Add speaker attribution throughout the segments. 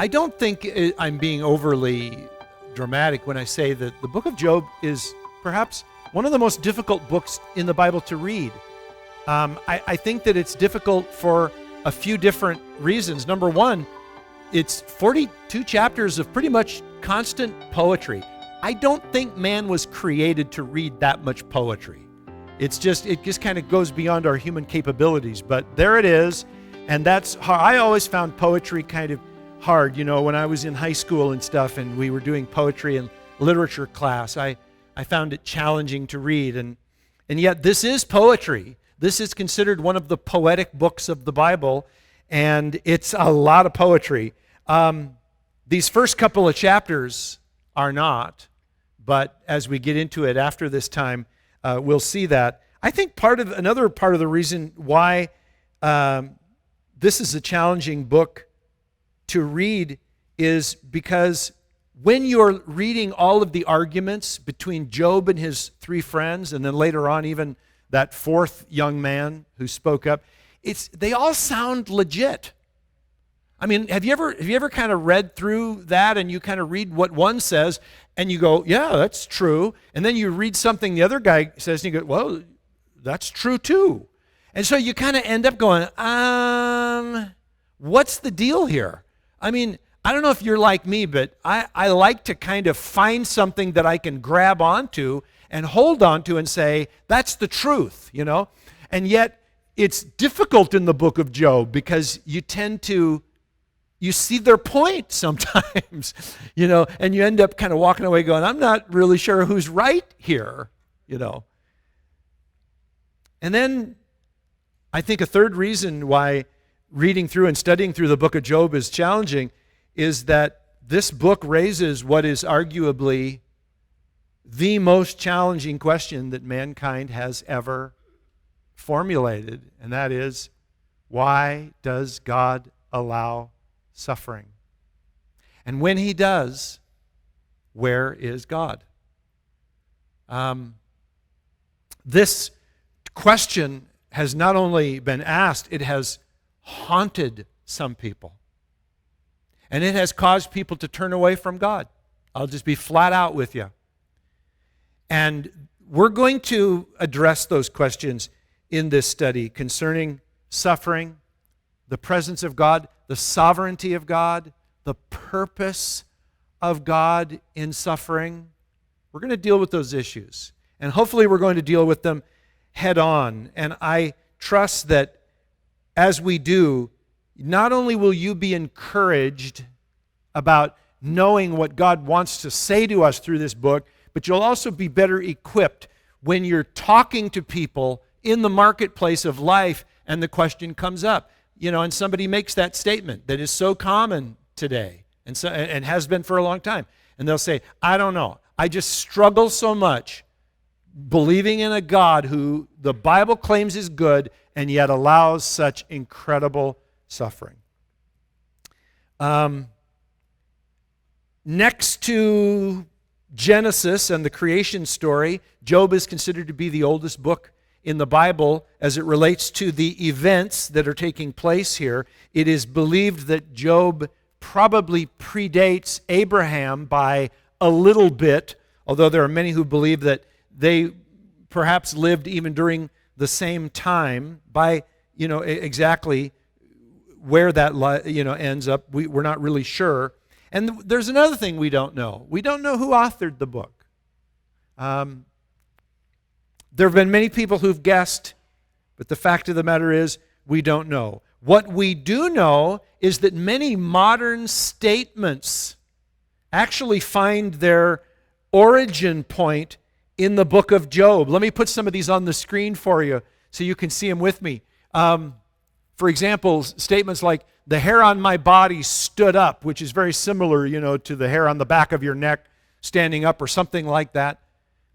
Speaker 1: I don't think I'm being overly dramatic when I say that the book of Job is perhaps one of the most difficult books in the Bible to read. I think that it's difficult for a few different reasons. Number one, it's 42 chapters of pretty much constant poetry. I don't think man was created to read that much poetry. It just kind of goes beyond our human capabilities, but there it is. And that's hard. I always found poetry kind of hard, when I was in high school and stuff and we were doing poetry and literature class. I found it challenging to read, and yet this is poetry. This is considered one of the poetic books of the Bible, and it's a lot of poetry. These first couple of chapters are not, but as we get into it after this time, we'll see that. I think another part of the reason why this is a challenging book to read is because when you're reading all of the arguments between Job and his three friends, and then later on even that fourth young man who spoke up, they all sound legit. I mean, have you ever kind of read through that and you kind of read what one says and you go, yeah, that's true. And then you read something the other guy says and you go, well, that's true too. And so you kind of end up going, what's the deal here? I mean, I don't know if you're like me, but I like to kind of find something that I can grab onto and hold onto and say, that's the truth, And yet it's difficult in the book of Job because you see their point sometimes, and you end up kind of walking away going, I'm not really sure who's right here, And then I think a third reason why reading through and studying through the book of Job is challenging is that this book raises what is arguably the most challenging question that mankind has ever formulated, and that is, why does God allow suffering? And when he does, where is God? This question has not only been asked, it has haunted some people. And it has caused people to turn away from God. I'll just be flat out with you. And we're going to address those questions in this study concerning suffering, the presence of God, the sovereignty of God, the purpose of God in suffering. We're going to deal with those issues. And hopefully we're going to deal with them head on. And I trust that as we do, not only will you be encouraged about knowing what God wants to say to us through this book, but you'll also be better equipped when you're talking to people in the marketplace of life and the question comes up. And somebody makes that statement that is so common today and has been for a long time. And they'll say, I don't know. I just struggle so much believing in a God who the Bible claims is good and yet allows such incredible suffering. Next to Genesis and the creation story, Job is considered to be the oldest book in the Bible as it relates to the events that are taking place here. It is believed that Job probably predates Abraham by a little bit, although there are many who believe that they perhaps lived even during the same time. By exactly where that ends up, we're not really sure. And there's another thing we don't know. We don't know who authored the book. There have been many people who've guessed, but the fact of the matter is we don't know. What we do know is that many modern statements actually find their origin point in the book of Job. Let me put some of these on the screen for you so you can see them with me. For example, statements like, the hair on my body stood up, which is very similar, to the hair on the back of your neck standing up or something like that.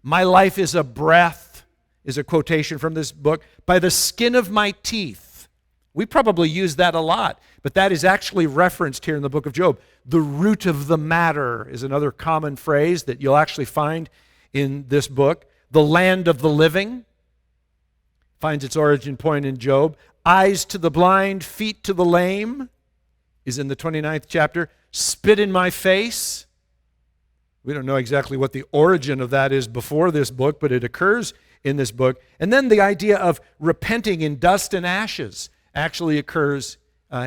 Speaker 1: My life is a breath, is a quotation from this book. By the skin of my teeth. We probably use that a lot, but that is actually referenced here in the book of Job. The root of the matter is another common phrase that you'll actually find in this book. The land of the living finds its origin point in Job. Eyes to the blind, feet to the lame. is in the 29th chapter. Spit in my face. We don't know exactly what the origin of that is before this book, but it occurs in this book. And then the idea of repenting in dust and ashes actually occurs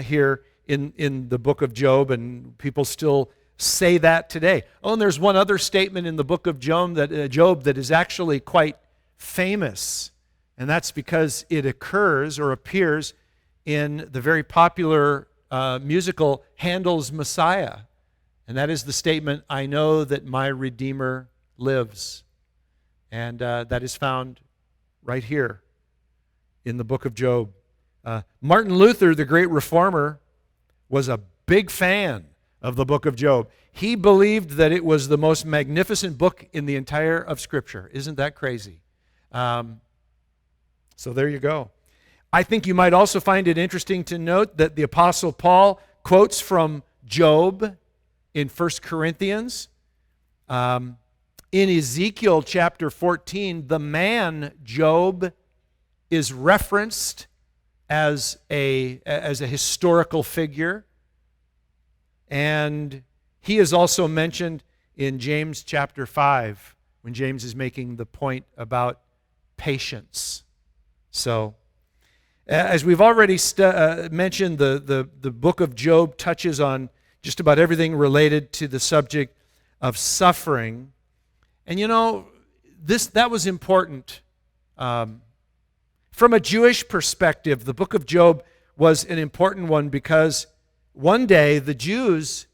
Speaker 1: here in the book of Job, and people still say that today. Oh, and there's one other statement in the book of Job that is actually quite famous, and that's because it occurs or appears in the very popular musical Handel's Messiah. And that is the statement, "I know that my Redeemer lives." And that is found right here in the book of Job. Martin Luther, the great reformer, was a big fan of the book of Job. He believed that it was the most magnificent book in the entire of Scripture. Isn't that crazy? So there you go. I think you might also find it interesting to note that the Apostle Paul quotes from Job in 1 Corinthians. In Ezekiel chapter 14, the man Job is referenced as a historical figure. And he is also mentioned in James chapter 5 when James is making the point about patience. So, as we've already mentioned, the book of Job touches on just about everything related to the subject of suffering. And you know, that was important. From a Jewish perspective, the book of Job was an important one because one day the Jews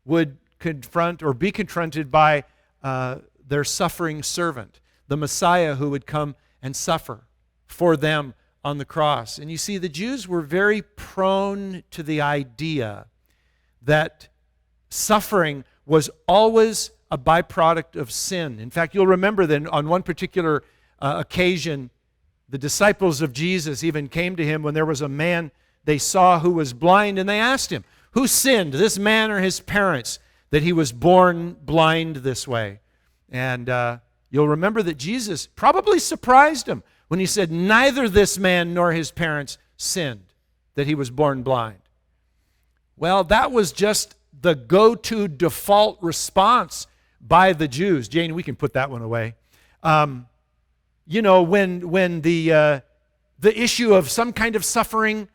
Speaker 1: would confront or be confronted by their suffering servant, the Messiah who would come and suffer for them on the cross. And you see, the Jews were very prone to the idea that suffering was always a byproduct of sin. In fact, you'll remember that on one particular occasion, the disciples of Jesus even came to him when there was a man they saw who was blind, and they asked him, who sinned, this man or his parents, that he was born blind this way? And you'll remember that Jesus probably surprised him when he said, neither this man nor his parents sinned, that he was born blind. Well, that was just the go-to default response by the Jews. Jane, we can put that one away. You know, when the issue of some kind of suffering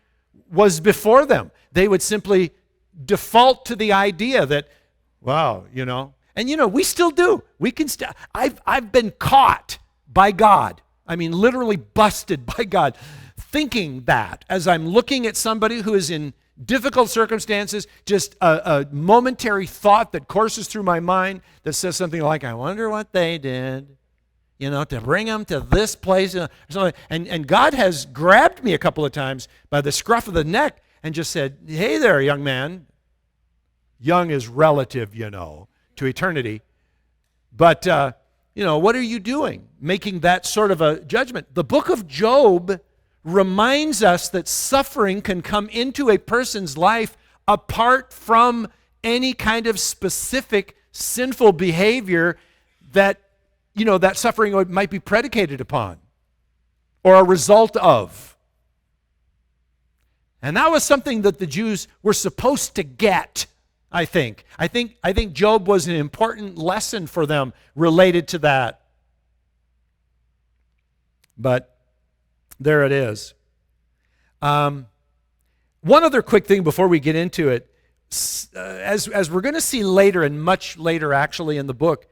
Speaker 1: was before them, they would simply default to the idea that, wow, you know, and you know, we still do. We can I've been caught by God. I mean, literally busted by God, thinking that as I'm looking at somebody who is in difficult circumstances, just a momentary thought that courses through my mind that says something like, I wonder what they did, you know, to bring them to this place. Or something. And God has grabbed me a couple of times by the scruff of the neck and just said, hey there, young man. Young is relative, you know, to eternity. But, you know, what are you doing? Making that sort of a judgment. The book of Job reminds us that suffering can come into a person's life apart from any kind of specific sinful behavior that, you know, that suffering might be predicated upon or a result of. And that was something that the Jews were supposed to get, I think. I think Job was an important lesson for them related to that. But there it is. One other quick thing before we get into it. As we're going to see later, and much later actually in the book,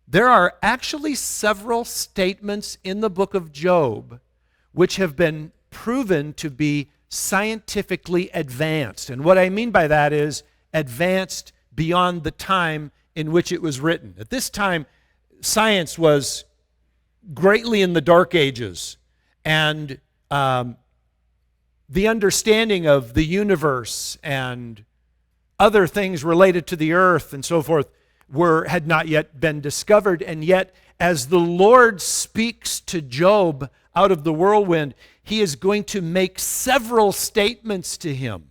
Speaker 1: there are actually several statements in the book of Job which have been proven to be scientifically advanced. And what I mean by that is advanced beyond the time in which it was written. At this time, science was greatly in the dark ages, and the understanding of the universe and other things related to the earth and so forth had not yet been discovered. And yet, as the Lord speaks to Job out of the whirlwind, he is going to make several statements to him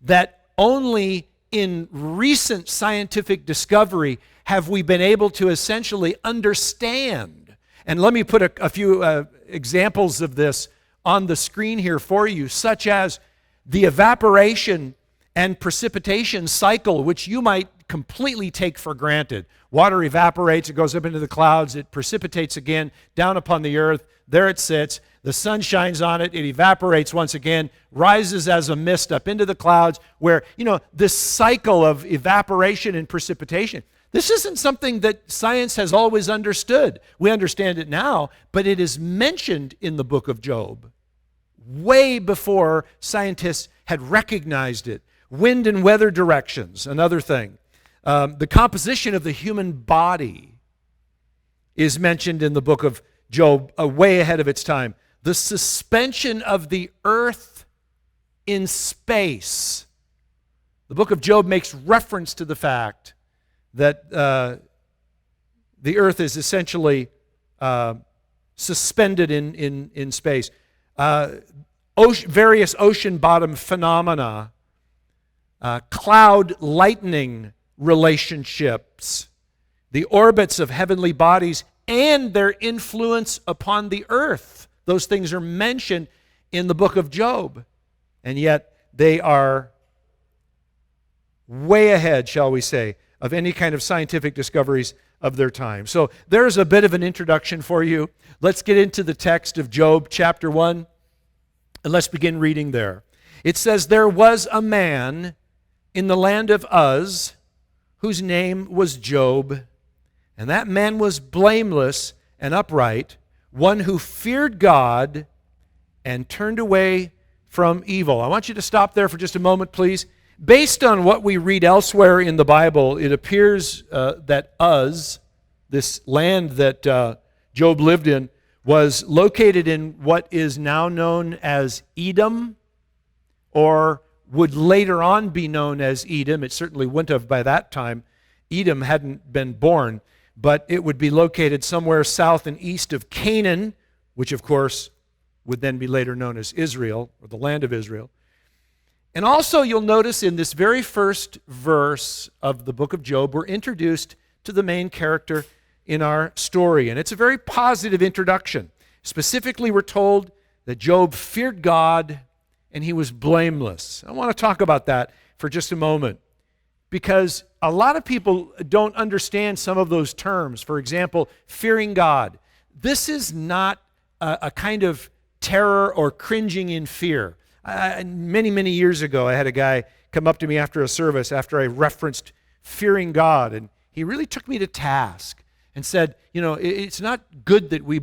Speaker 1: that only in recent scientific discovery have we been able to essentially understand. And let me put a few examples of this on the screen here for you, such as the evaporation and precipitation cycle, which you might completely take for granted. Water evaporates, it goes up into the clouds, it precipitates again down upon the earth. There it sits. The sun shines on it. It evaporates once again, rises as a mist up into the clouds, where, this cycle of evaporation and precipitation, this isn't something that science has always understood. We understand it now, but it is mentioned in the book of Job way before scientists had recognized it. Wind and weather directions, another thing. The composition of the human body is mentioned in the book of Job, way ahead of its time. The suspension of the earth in space. The book of Job makes reference to the fact that the earth is essentially suspended in space. Various ocean bottom phenomena, cloud lightning relationships, the orbits of heavenly bodies, and their influence upon the earth. Those things are mentioned in the book of Job, and yet they are way ahead, shall we say, of any kind of scientific discoveries of their time. So there's a bit of an introduction for you. Let's get into the text of Job chapter 1, and let's begin reading there. It says, "There was a man in the land of Uz whose name was Job, and that man was blameless and upright, one who feared God and turned away from evil." I want you to stop there for just a moment, please. Based on what we read elsewhere in the Bible, it appears that Uz, this land that Job lived in, was located in what is now known as Edom, or would later on be known as Edom. It certainly wouldn't have by that time. Edom hadn't been born, but it would be located somewhere south and east of Canaan, which of course would then be later known as Israel, or the land of Israel. And also you'll notice in this very first verse of the book of Job, we're introduced to the main character in our story. And it's a very positive introduction. Specifically, we're told that Job feared God and he was blameless. I want to talk about that for just a moment, because a lot of people don't understand some of those terms. For example, fearing God. This is not a kind of terror or cringing in fear. Many years ago, I had a guy come up to me after a service after I referenced fearing God, and he really took me to task and said, it's not good that we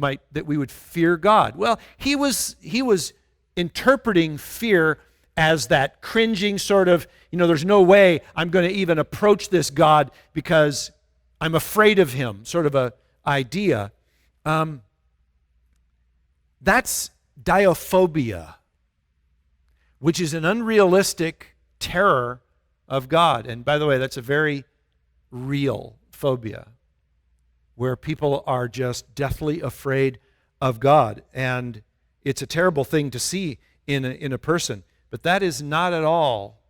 Speaker 1: would fear God. Well, he was interpreting fear as that cringing sort of, there's no way I'm going to even approach this God because I'm afraid of him, sort of a idea. That's diophobia, which is an unrealistic terror of God. And by the way, that's a very real phobia, where people are just deathly afraid of God. And it's a terrible thing to see in a person. But that is not at all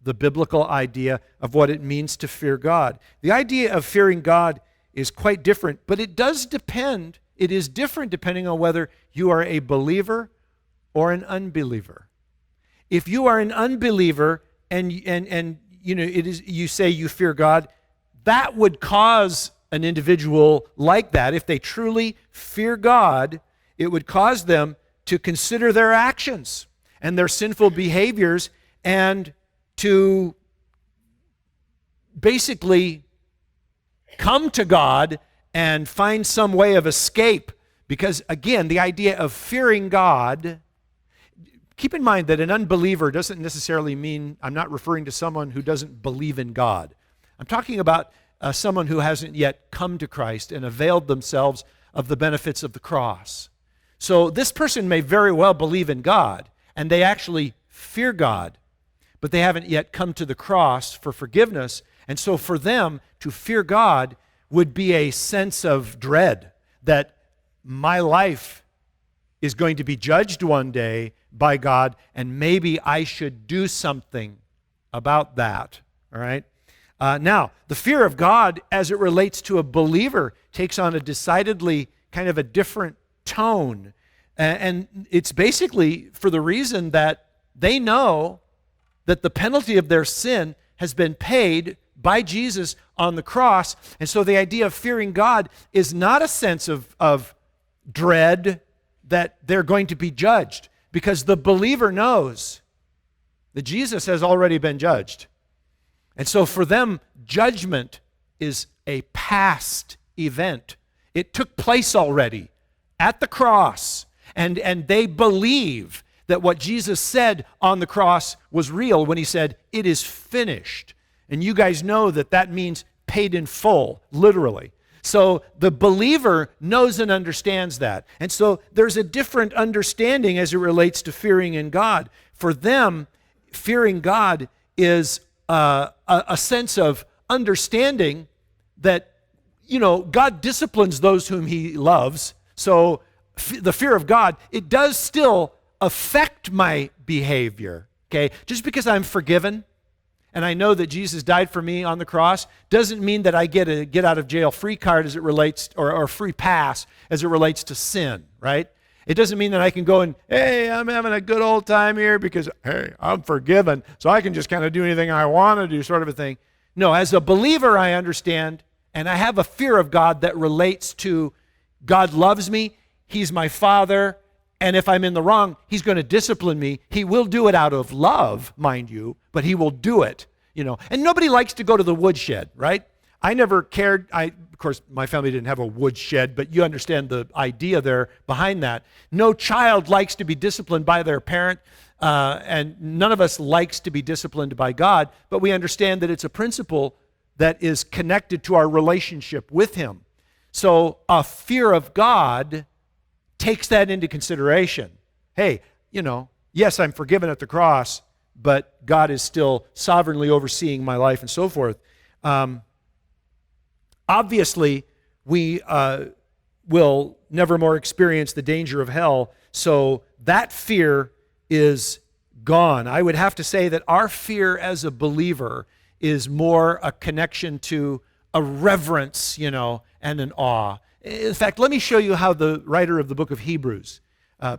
Speaker 1: the biblical idea of what it means to fear God. The idea of fearing God is quite different, but it does depend. It is different depending on whether you are a believer or an unbeliever. If you are an unbeliever and you say you fear God, that would cause an individual like that, if they truly fear God, it would cause them to consider their actions and their sinful behaviors and to basically come to God and find some way of escape. Because again, the idea of fearing God, keep in mind that an unbeliever doesn't necessarily mean, I'm not referring to someone who doesn't believe in God. I'm talking about someone who hasn't yet come to Christ and availed themselves of the benefits of the cross. So this person may very well believe in God, and they actually fear God, but they haven't yet come to the cross for forgiveness. And so for them, to fear God would be a sense of dread that my life is going to be judged one day by God, and maybe I should do something about that, all right? Now, the fear of God as it relates to a believer takes on a decidedly kind of a different tone. And it's basically for the reason that they know that the penalty of their sin has been paid by Jesus on the cross. And so the idea of fearing God is not a sense of dread that they're going to be judged, because the believer knows that Jesus has already been judged. And so for them, judgment is a past event. It took place already at the cross, and they believe that what Jesus said on the cross was real when he said, "It is finished." And you guys know that that means paid in full, literally. So the believer knows and understands that. And so there's a different understanding as it relates to fearing in God. For them, fearing God is a sense of understanding that, God disciplines those whom he loves. So the fear of God, it does still affect my behavior, okay? Just because I'm forgiven and I know that Jesus died for me on the cross doesn't mean that I get a get out of jail free card as it relates, or free pass as it relates to sin, right? It doesn't mean that I can go and, hey, I'm having a good old time here because, hey, I'm forgiven, so I can just kind of do anything I want to do, sort of a thing. No, as a believer, I understand, and I have a fear of God that relates to God loves me, he's my Father, and if I'm in the wrong, he's going to discipline me. He will do it out of love, mind you, but he will do it, And nobody likes to go to the woodshed, right? I never cared. Of course, my family didn't have a woodshed, but you understand the idea there behind that. No child likes to be disciplined by their parent, and none of us likes to be disciplined by God, but we understand that it's a principle that is connected to our relationship with him. So a fear of God takes that into consideration. Hey, yes, I'm forgiven at the cross, but God is still sovereignly overseeing my life and so forth. Obviously, we will never more experience the danger of hell, so that fear is gone. I would have to say that our fear as a believer is more a connection to a reverence, and an awe. In fact, let me show you how the writer of the book of Hebrews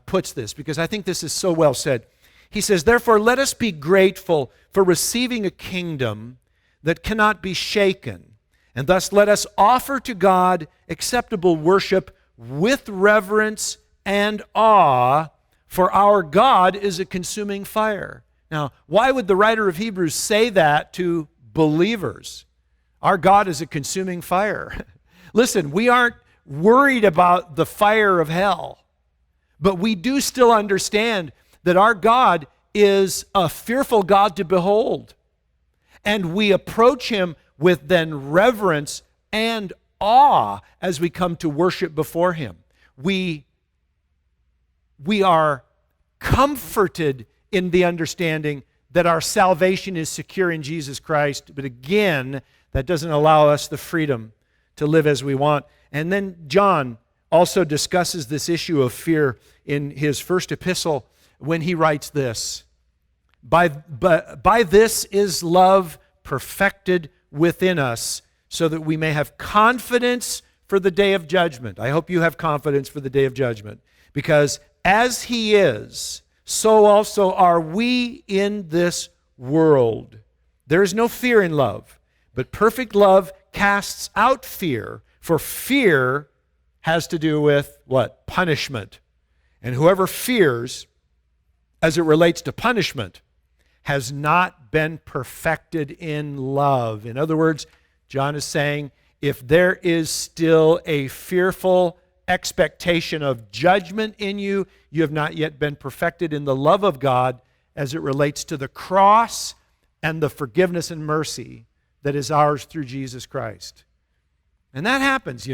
Speaker 1: puts this, because I think this is so well said. He says, "Therefore, let us be grateful for receiving a kingdom that cannot be shaken, and thus let us offer to God acceptable worship with reverence and awe, for our God is a consuming fire." Now, why would the writer of Hebrews say that to believers? Our God is a consuming fire. Listen, we aren't worried about the fire of hell, but we do still understand that our God is a fearful God to behold. And we approach him with then reverence and awe as we come to worship before him. We are comforted in the understanding that our salvation is secure in Jesus Christ, but again, that doesn't allow us the freedom to live as we want. And then John also discusses this issue of fear in his first epistle when he writes this, By this is love perfected within us, so that we may have confidence for the day of judgment." I hope you have confidence for the day of judgment, because as he is, so also are we in this world. There is no fear in love, but perfect love casts out fear, for fear has to do with what? Punishment. And whoever fears, as it relates to punishment, has not been perfected in love. In other words, John is saying, if there is still a fearful expectation of judgment in you, you have not yet been perfected in the love of God as it relates to the cross and the forgiveness and mercy that is ours through Jesus Christ. And that happens,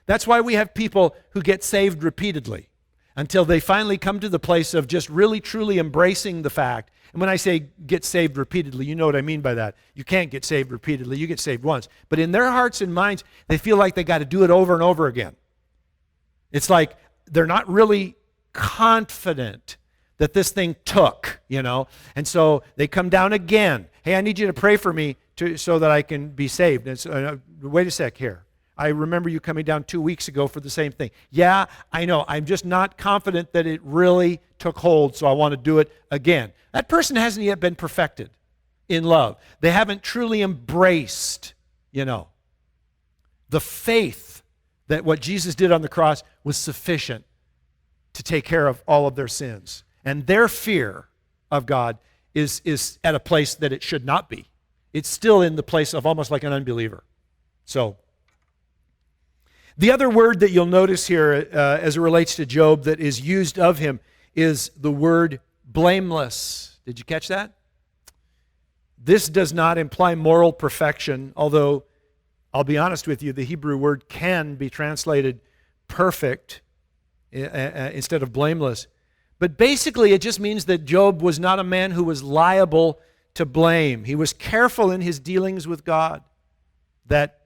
Speaker 1: That's why we have people who get saved repeatedly until they finally come to the place of just really, truly embracing the fact. And when I say get saved repeatedly, you know what I mean by that. You can't get saved repeatedly. You get saved once. But in their hearts and minds, they feel like they got to do it over and over again. It's like they're not really confident that this thing took, And so they come down again. Hey, I need you to pray for me so that I can be saved. And so, wait a sec here. I remember you coming down 2 weeks ago for the same thing. Yeah, I know. I'm just not confident that it really took hold, so I want to do it again. That person hasn't yet been perfected in love. They haven't truly embraced, the faith that what Jesus did on the cross was sufficient to take care of all of their sins. And their fear of God is at a place that it should not be. It's still in the place of almost like an unbeliever. So, the other word that you'll notice here as it relates to Job that is used of him is the word blameless. Did you catch that? This does not imply moral perfection, although I'll be honest with you, the Hebrew word can be translated perfect instead of blameless. But basically, it just means that Job was not a man who was liable to blame. He was careful in his dealings with God, that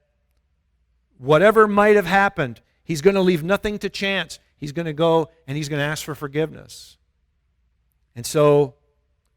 Speaker 1: whatever might have happened, he's going to leave nothing to chance. He's going to go and he's going to ask for forgiveness. And so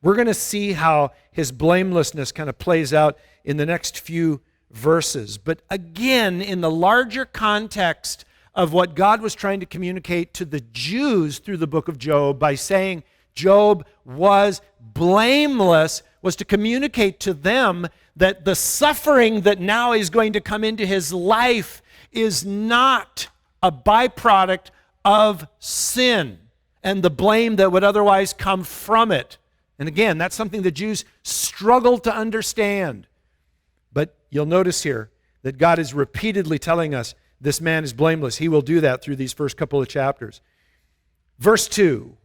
Speaker 1: we're going to see how his blamelessness kind of plays out in the next few verses. But again, in the larger context of what God was trying to communicate to the Jews through the book of Job by saying Job was blameless, was to communicate to them that the suffering that now is going to come into his life is not a byproduct of sin and the blame that would otherwise come from it. And again, that's something the Jews struggled to understand. But you'll notice here that God is repeatedly telling us this man is blameless. He will do that through these first couple of chapters. Verse 2,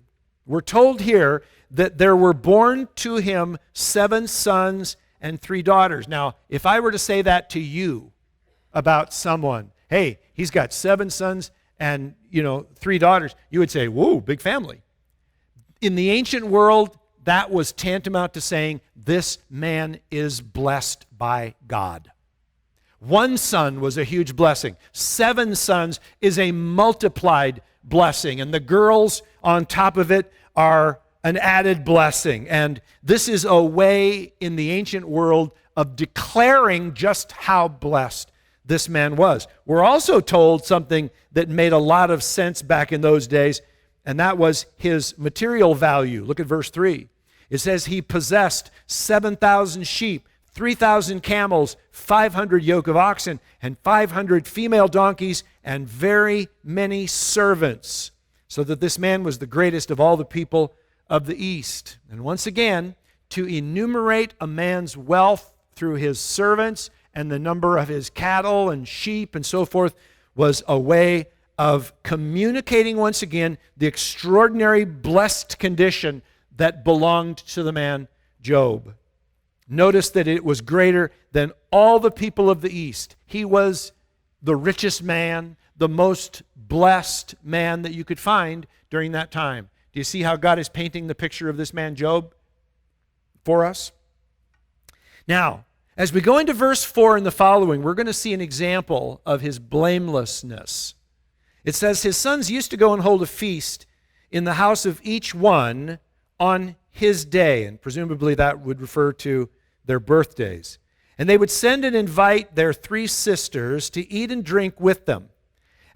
Speaker 1: we're told here that there were born to him 7 sons and 3 daughters. Now, if I were to say that to you about someone, hey, he's got 7 sons and 3 daughters, you would say, whoa, big family. In the ancient world, that was tantamount to saying, this man is blessed by God. 1 son was a huge blessing. 7 sons is a multiplied blessing. And the girls on top of it are an added blessing. And this is a way in the ancient world of declaring just how blessed this man was. We're also told something that made a lot of sense back in those days, and that was his material value. Look at verse 3. It says he possessed 7,000 sheep, 3,000 camels, 500 yoke of oxen, and 500 female donkeys, and very many servants, so that this man was the greatest of all the people of the East. And once again, to enumerate a man's wealth through his servants and the number of his cattle and sheep and so forth was a way of communicating once again the extraordinary blessed condition that belonged to the man Job. Notice that it was greater than all the people of the East. He was the richest man, the most blessed man that you could find during that time. Do you see how God is painting the picture of this man Job for us? Now, as we go into verse 4 and the following, we're going to see an example of his blamelessness. It says, his sons used to go and hold a feast in the house of each one on his day, and presumably that would refer to their birthdays. And they would send and invite their 3 sisters to eat and drink with them.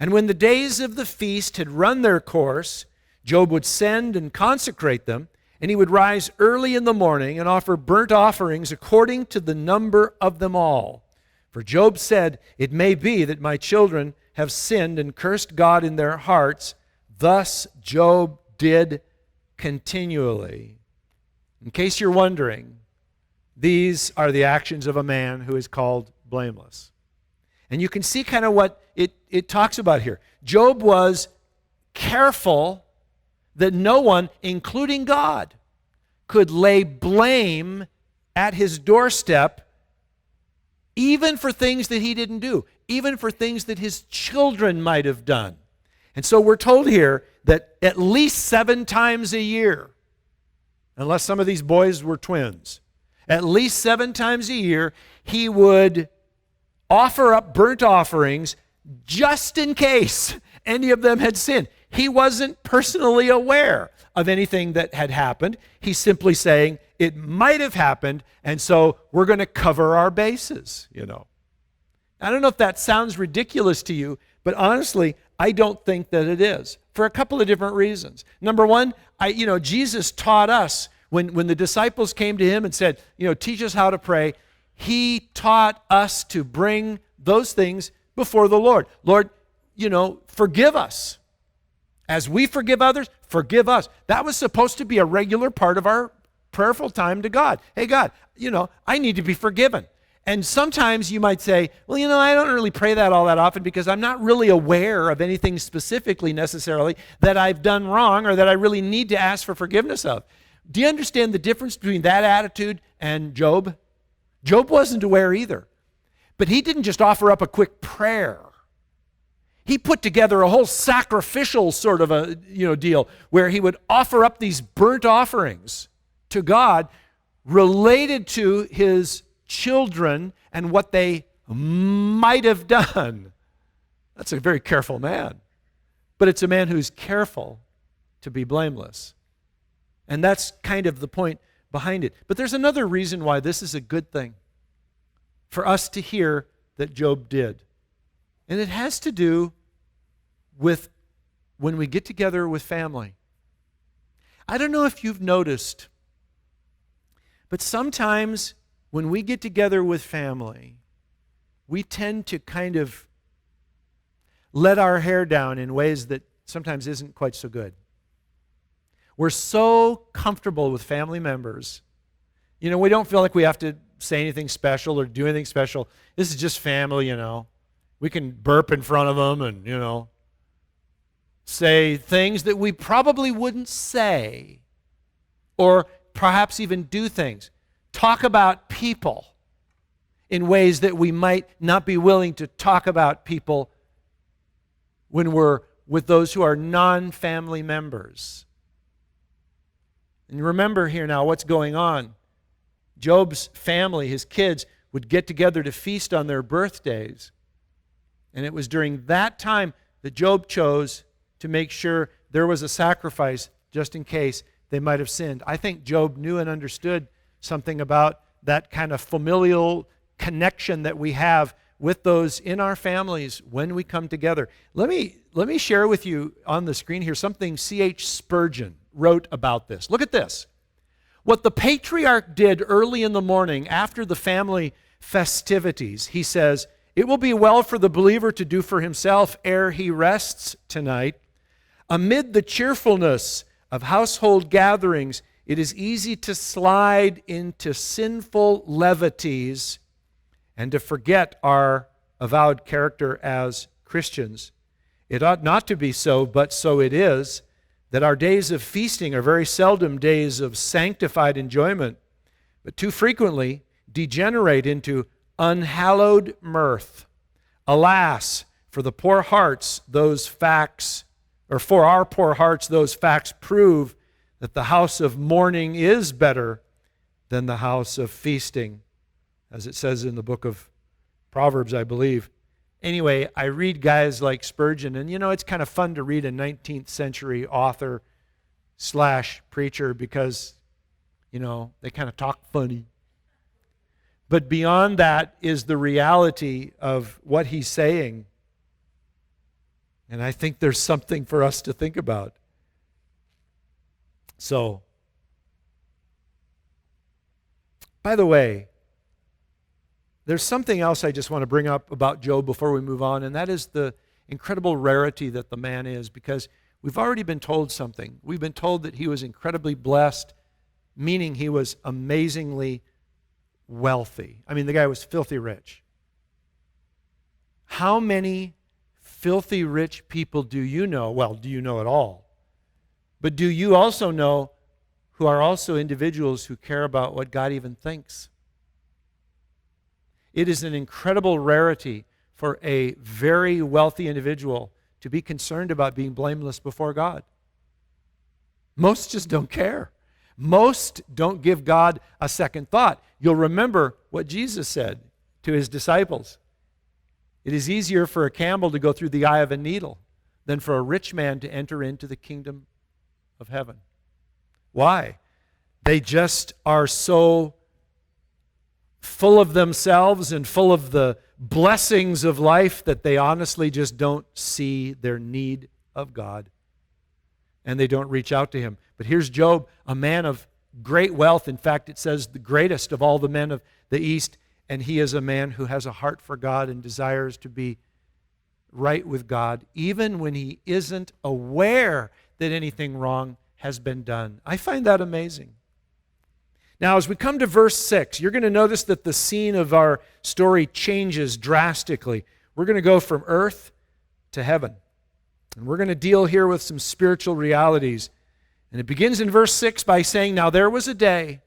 Speaker 1: And when the days of the feast had run their course, Job would send and consecrate them, and he would rise early in the morning and offer burnt offerings according to the number of them all. For Job said, it may be that my children have sinned and cursed God in their hearts. Thus Job did continually. In case you're wondering, these are the actions of a man who is called blameless. And you can see kind of what it talks about here. Job was careful that no one, including God, could lay blame at his doorstep, even for things that he didn't do, even for things that his children might have done. And so we're told here that at least 7 times a year, unless some of these boys were twins, at least 7 times a year, he would offer up burnt offerings just in case any of them had sinned. He wasn't personally aware of anything that had happened. He's simply saying it might have happened, and so we're going to cover our bases, I don't know if that sounds ridiculous to you, but honestly, I don't think that it is, for a couple of different reasons. Number one, Jesus taught us when the disciples came to him and said, teach us how to pray. He taught us to bring those things before the Lord. Lord, forgive us. As we forgive others, forgive us. That was supposed to be a regular part of our prayerful time to God. Hey, God, I need to be forgiven. And sometimes you might say, well, I don't really pray that all that often because I'm not really aware of anything specifically necessarily that I've done wrong or that I really need to ask for forgiveness of. Do you understand the difference between that attitude and Job? Job wasn't aware either. But he didn't just offer up a quick prayer. He put together a whole sacrificial sort of a deal where he would offer up these burnt offerings to God related to his children and what they might have done. That's a very careful man. But it's a man who's careful to be blameless. And that's kind of the point behind it. But there's another reason why this is a good thing for us to hear that Job did. And it has to do with when we get together with family. I don't know if you've noticed, but sometimes when we get together with family, we tend to kind of let our hair down in ways that sometimes isn't quite so good. We're so comfortable with family members. We don't feel like we have to say anything special or do anything special. This is just family, We can burp in front of them and, say things that we probably wouldn't say, or perhaps even do things. Talk about people in ways that we might not be willing to talk about people when we're with those who are non-family members. And remember here now what's going on. Job's family, his kids, would get together to feast on their birthdays. And it was during that time that Job chose to make sure there was a sacrifice just in case they might have sinned. I think Job knew and understood something about that kind of familial connection that we have with those in our families when we come together. Let me share with you on the screen here something C.H. Spurgeon wrote about this. Look at this. What the patriarch did early in the morning after the family festivities, he says, it will be well for the believer to do for himself ere he rests tonight. Amid the cheerfulness of household gatherings, it is easy to slide into sinful levities and to forget our avowed character as Christians. It ought not to be so, but so it is, that our days of feasting are very seldom days of sanctified enjoyment, but too frequently degenerate into unhallowed mirth. Alas, for the poor hearts, those facts, or for our poor hearts, those facts prove that the house of mourning is better than the house of feasting, as it says in the book of Proverbs, I believe. Anyway, I read guys like Spurgeon, and it's kind of fun to read a 19th century author / preacher because, they kind of talk funny. But beyond that is the reality of what he's saying. And I think there's something for us to think about. So, by the way, there's something else I just want to bring up about Job before we move on, and that is the incredible rarity that the man is, because we've already been told something. We've been told that he was incredibly blessed, meaning he was amazingly wealthy. I mean, the guy was filthy rich. How many filthy rich people do you know? Well, do you know at all? But do you also know who are also individuals who care about what God even thinks? It is an incredible rarity for a very wealthy individual to be concerned about being blameless before God. Most just don't care. Most don't give God a second thought. You'll remember what Jesus said to his disciples. It is easier for a camel to go through the eye of a needle than for a rich man to enter into the kingdom of heaven. Why? They just are so full of themselves and full of the blessings of life that they honestly just don't see their need of God, and they don't reach out to him. But here's Job, a man of great wealth. In fact, it says the greatest of all the men of the East, and he is a man who has a heart for God and desires to be right with God, even when he isn't aware that anything wrong has been done. I find that amazing. Now, as we come to verse 6, you're going to notice that the scene of our story changes drastically. We're going to go from earth to heaven. And we're going to deal here with some spiritual realities. And it begins in verse 6 by saying, "Now there was a day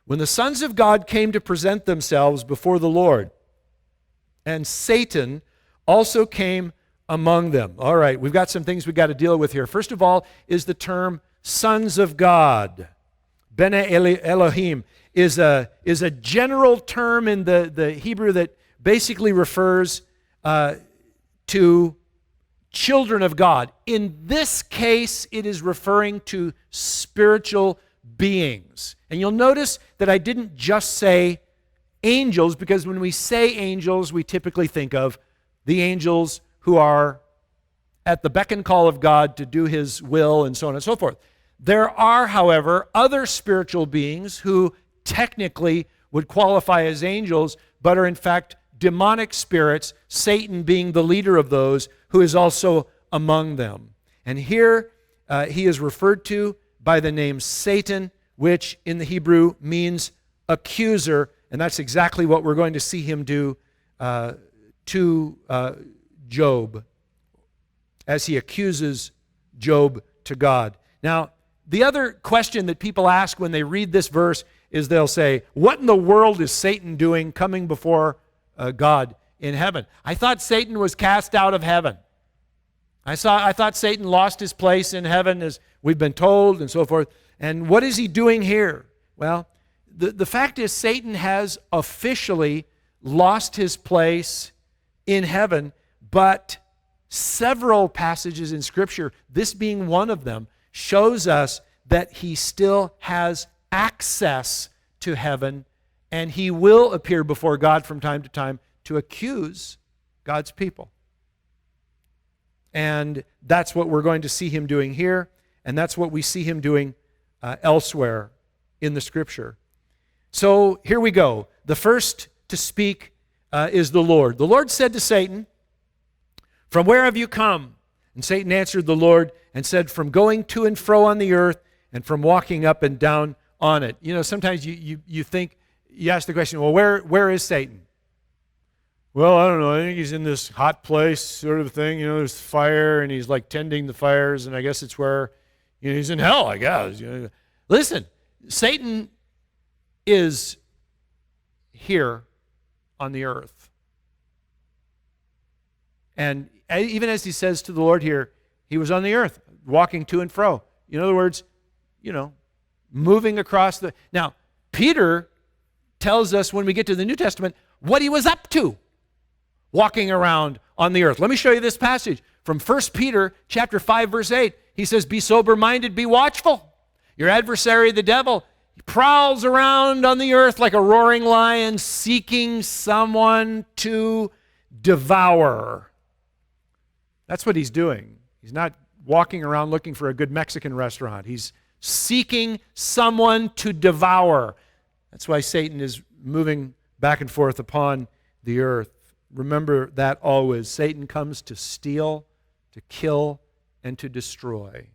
Speaker 1: when the sons of God came to present themselves before the Lord, and Satan also came among them." All right, we've got some things we've got to deal with here. First of all is the term sons of God. Bene Elohim is a general term in the Hebrew that basically refers to children of God. In this case, it is referring to spiritual beings. And you'll notice that I didn't just say angels, because when we say angels, we typically think of the angels who are at the beck and call of God to do his will and so on and so forth. There are, however, other spiritual beings who technically would qualify as angels, but are in fact demonic spirits, Satan being the leader of those, who is also among them. And here he is referred to by the name Satan, which in the Hebrew means accuser, and that's exactly what we're going to see him do to Job, as he accuses Job to God. Now, the other question that people ask when they read this verse is they'll say, what in the world is Satan doing coming before God in heaven? I thought Satan was cast out of heaven. I thought Satan lost his place in heaven, as we've been told, and so forth. And what is he doing here? Well, the fact is Satan has officially lost his place in heaven, but several passages in Scripture, this being one of them, shows us that he still has access to heaven, and he will appear before God from time to time to accuse God's people. And that's what we're going to see him doing here, and that's what we see him doing elsewhere in the Scripture. So here we go. The first to speak is the Lord. The Lord said to Satan, "From where have you come?" And Satan answered the Lord and said, "From going to and fro on the earth and from walking up and down on it." You know, sometimes you think, you ask the question, well, where is Satan? Well, I don't know. I think he's in this hot place sort of thing. You know, there's fire, and he's like tending the fires, and I guess it's where, you know, he's in hell, I guess. You know. Listen, Satan is here on the earth. And even as he says to the Lord here, he was on the earth, walking to and fro. In other words, you know, moving across the... Now, Peter tells us when we get to the New Testament what he was up to, walking around on the earth. Let me show you this passage from 1 Peter chapter 5, verse 8. He says, "Be sober-minded, be watchful. Your adversary, the devil, prowls around on the earth like a roaring lion, seeking someone to devour." That's what he's doing. He's not walking around looking for a good Mexican restaurant. He's seeking someone to devour. That's why Satan is moving back and forth upon the earth. Remember that always. Satan comes to steal, to kill, and to destroy.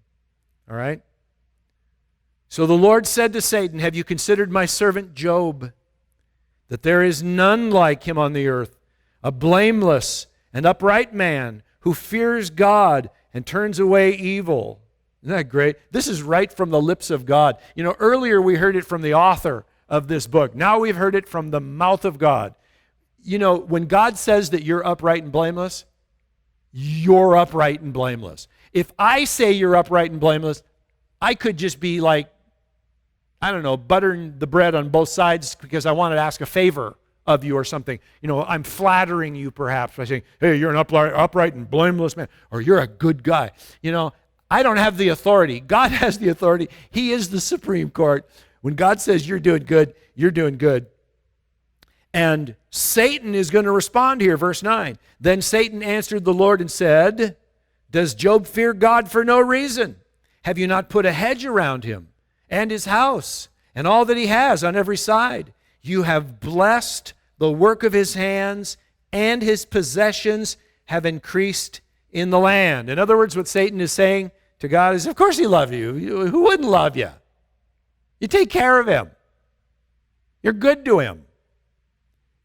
Speaker 1: All right? So the Lord said to Satan, "Have you considered my servant Job, that there is none like him on the earth, a blameless and upright man who fears God and turns away evil?" Isn't that great? This is right from the lips of God. You know, earlier we heard it from the author of this book. Now we've heard it from the mouth of God. You know, when God says that you're upright and blameless, you're upright and blameless. If I say you're upright and blameless, I could just be like, I don't know, buttering the bread on both sides because I wanted to ask a favor of you or something. You know, I'm flattering you perhaps by saying, "Hey, you're an upright and blameless man," or "You're a good guy." You know, I don't have the authority. God has the authority. He is the Supreme Court. When God says you're doing good, you're doing good. And Satan is going to respond here, verse 9. Then Satan answered the Lord and said, does Job fear God for no reason? Have you not put a hedge around him and his house and all that he has on every side? You have blessed the work of his hands, and his possessions have increased in the land. In other words, what Satan is saying to God is, of course he loves you. Who wouldn't love you? You take care of him. You're good to him.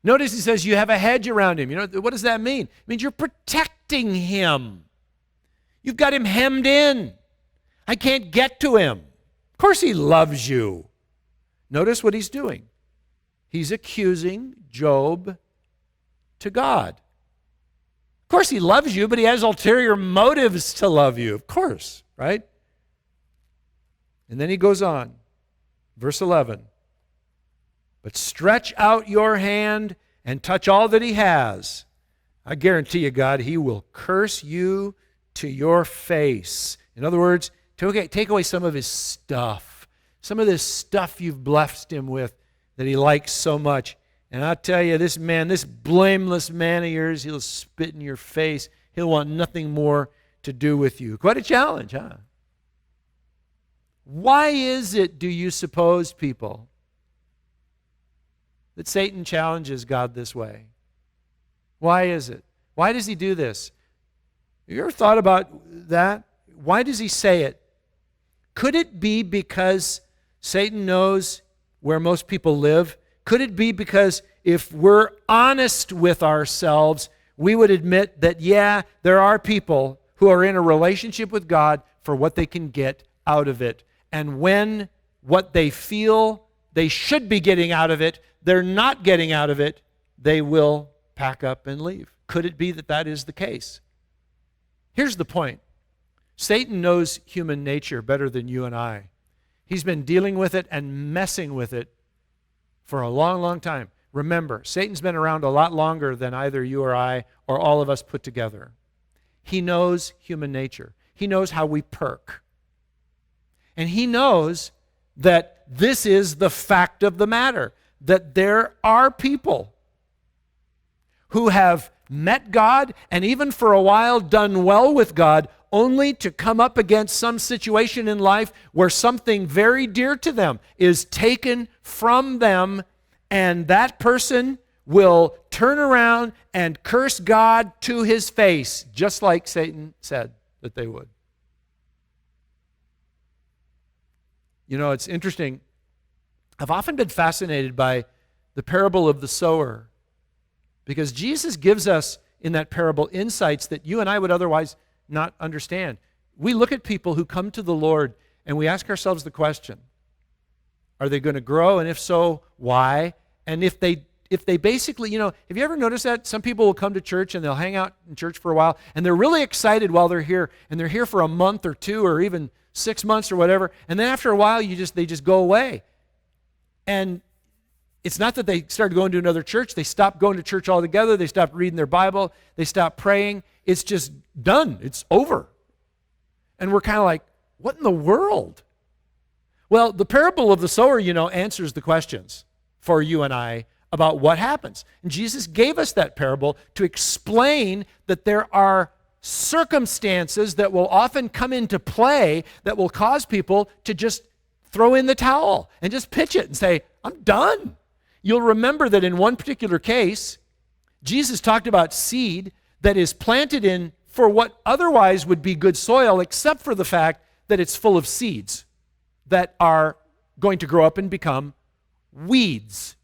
Speaker 1: Notice he says you have a hedge around him. You know, what does that mean? It means you're protecting him. You've got him hemmed in. I can't get to him. Of course he loves you. Notice what he's doing. He's accusing Job to God. Of course he loves you, but he has ulterior motives to love you. Of course, right? And then he goes on. Verse 11. But stretch out your hand and touch all that he has. I guarantee you, God, he will curse you to your face. In other words, take away some of his stuff. Some of this stuff you've blessed him with that he likes so much. And I'll tell you, this man, this blameless man of yours, he'll spit in your face. He'll want nothing more to do with you. Quite a challenge, huh? Why is it, do you suppose, people, that Satan challenges God this way? Why is it? Why does he do this? Have you ever thought about that? Why does he say it? Could it be because Satan knows where most people live? Could it be because if we're honest with ourselves, we would admit that, yeah, there are people who are in a relationship with God for what they can get out of it. And when what they feel they should be getting out of it, they're not getting out of it, they will pack up and leave. Could it be that that is the case? Here's the point. Satan knows human nature better than you and I. He's been dealing with it and messing with it for a long, long time. Remember, Satan's been around a lot longer than either you or I or all of us put together. He knows human nature. He knows how we perk. And he knows that this is the fact of the matter, that there are people who have met God and even for a while done well with God, only to come up against some situation in life where something very dear to them is taken from them, and that person will turn around and curse God to his face, just like Satan said that they would. You know, it's interesting. I've often been fascinated by the parable of the sower, because Jesus gives us in that parable insights that you and I would otherwise not understand. We look at people who come to the Lord and we ask ourselves the question, are they going to grow? And if so, why? And if they basically, you know, have you ever noticed that? Some people will come to church and they'll hang out in church for a while and they're really excited while they're here, and they're here for a month or two or even 6 months or whatever, and then after a while they just go away. And it's not that they started going to another church. They stopped going to church altogether. They stopped reading their Bible. They stopped praying. It's just done. It's over. And we're kind of like, what in the world? Well, the parable of the sower, you know, answers the questions for you and I about what happens. And Jesus gave us that parable to explain that there are circumstances that will often come into play that will cause people to just throw in the towel and just pitch it and say, I'm done. You'll remember that in one particular case, Jesus talked about seed that is planted in for what otherwise would be good soil, except for the fact that it's full of seeds that are going to grow up and become weeds.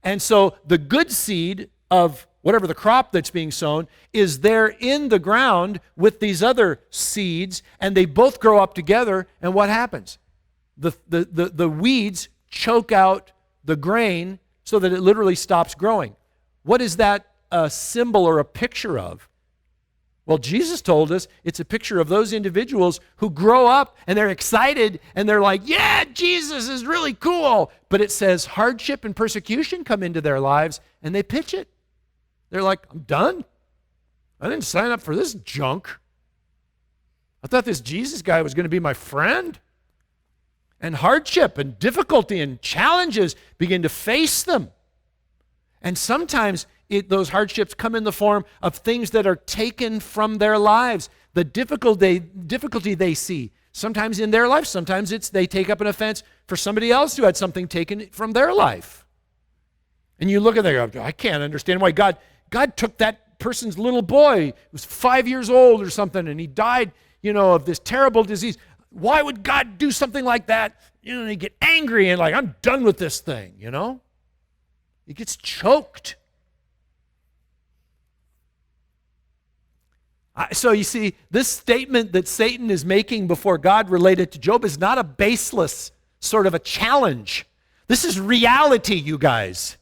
Speaker 1: And so the good seed of whatever the crop that's being sown is there in the ground with these other seeds, and they both grow up together, and what happens? The weeds choke out the grain so that it literally stops growing. What is that a symbol or a picture of? Well, Jesus told us it's a picture of those individuals who grow up and they're excited and they're like, yeah, Jesus is really cool. But it says hardship and persecution come into their lives and they pitch it. They're like, I'm done. I didn't sign up for this junk. I thought this Jesus guy was going to be my friend. And hardship and difficulty and challenges begin to face them. And sometimes those hardships come in the form of things that are taken from their lives, the difficulty they see. Sometimes in their life, sometimes it's they take up an offense for somebody else who had something taken from their life. And you look at that and go, I can't understand why God took that person's little boy who was 5 years old or something, and he died, of this terrible disease. Why would God do something like that? And they get angry and like, I'm done with this thing, He gets choked. So you see, this statement that Satan is making before God related to Job is not a baseless sort of a challenge. This is reality, you guys.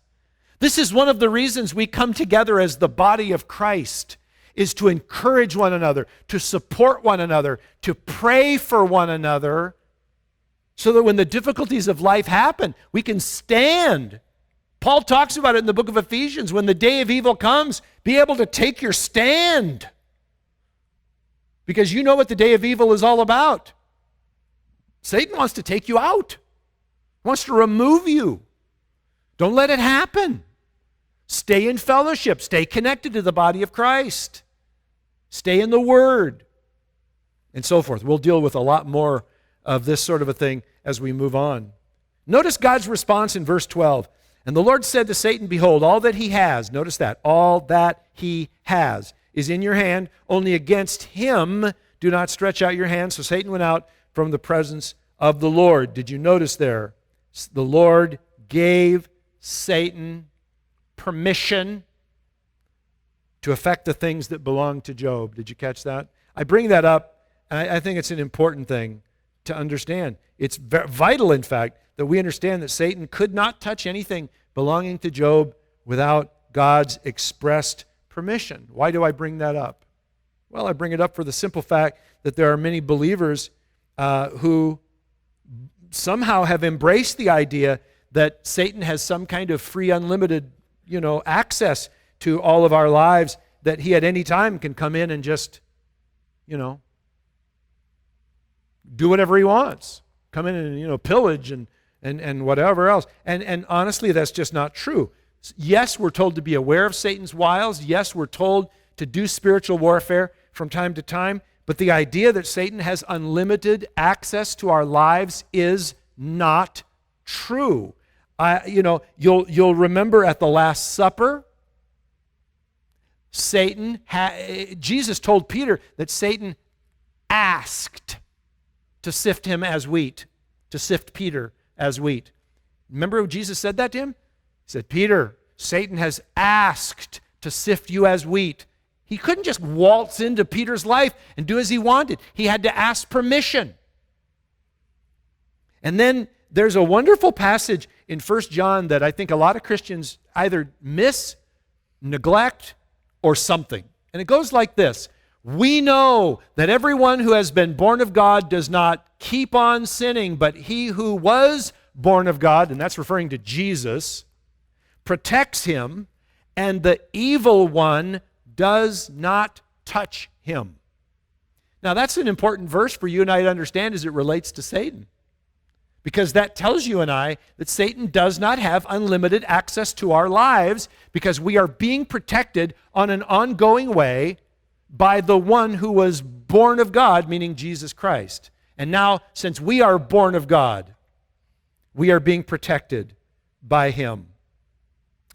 Speaker 1: This is one of the reasons we come together as the body of Christ, is to encourage one another, to support one another, to pray for one another, so that when the difficulties of life happen, we can stand. Paul talks about it in the book of Ephesians. When the day of evil comes, be able to take your stand. Because you know what the day of evil is all about. Satan wants to take you out. He wants to remove you. Don't let it happen. Stay in fellowship. Stay connected to the body of Christ. Stay in the Word. And so forth. We'll deal with a lot more of this sort of a thing as we move on. Notice God's response in verse 12. And the Lord said to Satan, behold, all that he has, notice that, all that he has is in your hand, only against him do not stretch out your hand. So Satan went out from the presence of the Lord. Did you notice there? The Lord gave Satan permission to affect the things that belong to Job. Did you catch that? I bring that up, and I think it's an important thing to understand. It's vital, in fact, that we understand that Satan could not touch anything belonging to Job without God's expressed permission. Why do I bring that up? Well, I bring it up for the simple fact that there are many believers who somehow have embraced the idea that Satan has some kind of free, unlimited, access to all of our lives, that he at any time can come in and just, do whatever he wants. Come in and, pillage and whatever else. And honestly, that's just not true. Yes, we're told to be aware of Satan's wiles. Yes, we're told to do spiritual warfare from time to time. But the idea that Satan has unlimited access to our lives is not true. You'll remember at the Last Supper, Jesus told Peter that Satan asked to sift him as wheat, to sift Peter as wheat. Remember when Jesus said that to him? He said, Peter, Satan has asked to sift you as wheat. He couldn't just waltz into Peter's life and do as he wanted. He had to ask permission. And then there's a wonderful passage in 1 John that I think a lot of Christians either miss, neglect, or something. And it goes like this. We know that everyone who has been born of God does not keep on sinning, but he who was born of God, and that's referring to Jesus, protects him, and the evil one does not touch him. Now that's an important verse for you and I to understand as it relates to Satan. Because that tells you and I that Satan does not have unlimited access to our lives, because we are being protected on an ongoing way by the one who was born of God, meaning Jesus Christ. And now, since we are born of God, we are being protected by him.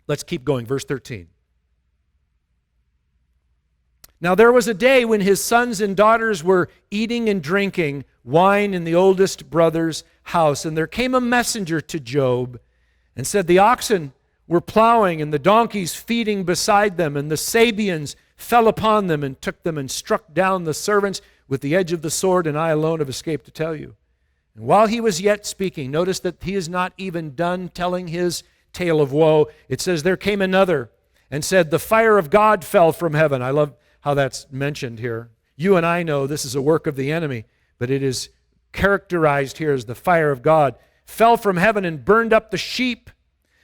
Speaker 1: Let's keep going. Verse 13. Now there was a day when his sons and daughters were eating and drinking wine in the oldest brother's house. And there came a messenger to Job and said, the oxen were plowing and the donkeys feeding beside them, and the Sabeans fell upon them and took them and struck down the servants with the edge of the sword, and I alone have escaped to tell you. And while he was yet speaking, notice that he is not even done telling his tale of woe. It says, there came another and said, the fire of God fell from heaven. I love how that's mentioned here. You and I know this is a work of the enemy, but it is characterized here as the fire of God fell from heaven and burned up the sheep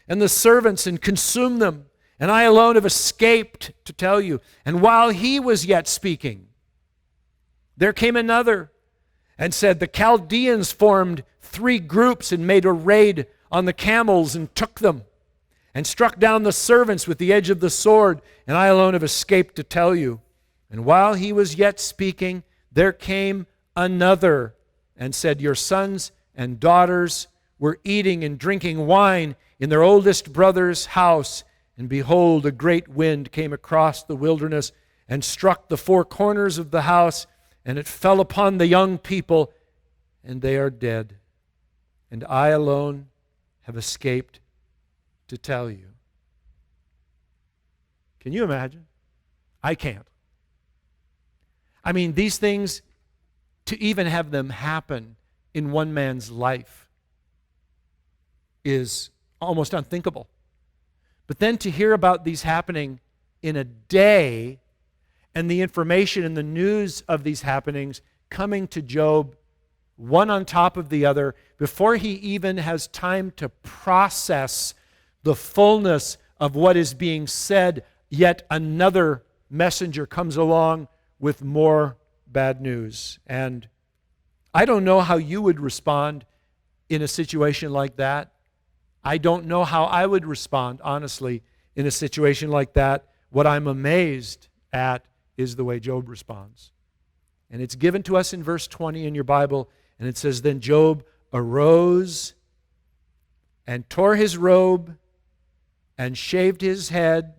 Speaker 1: and the servants and consumed them. And I alone have escaped to tell you. And while he was yet speaking, there came another and said, the Chaldeans formed 3 groups and made a raid on the camels and took them. and struck down the servants with the edge of the sword, and I alone have escaped to tell you. And while he was yet speaking, there came another and said, your sons and daughters were eating and drinking wine in their oldest brother's house. And behold, a great wind came across the wilderness and struck the four corners of the house, and it fell upon the young people, and they are dead. And I alone have escaped to tell you. Can you imagine? I can't. I mean, these things, to even have them happen in one man's life is almost unthinkable. But then to hear about these happening in a day, and the information and the news of these happenings coming to Job one on top of the other before he even has time to process the fullness of what is being said, yet another messenger comes along with more bad news. And I don't know how you would respond in a situation like that. I don't know how I would respond, honestly, in a situation like that. What I'm amazed at is the way Job responds. And it's given to us in verse 20 in your Bible, and it says, then Job arose and tore his robe and shaved his head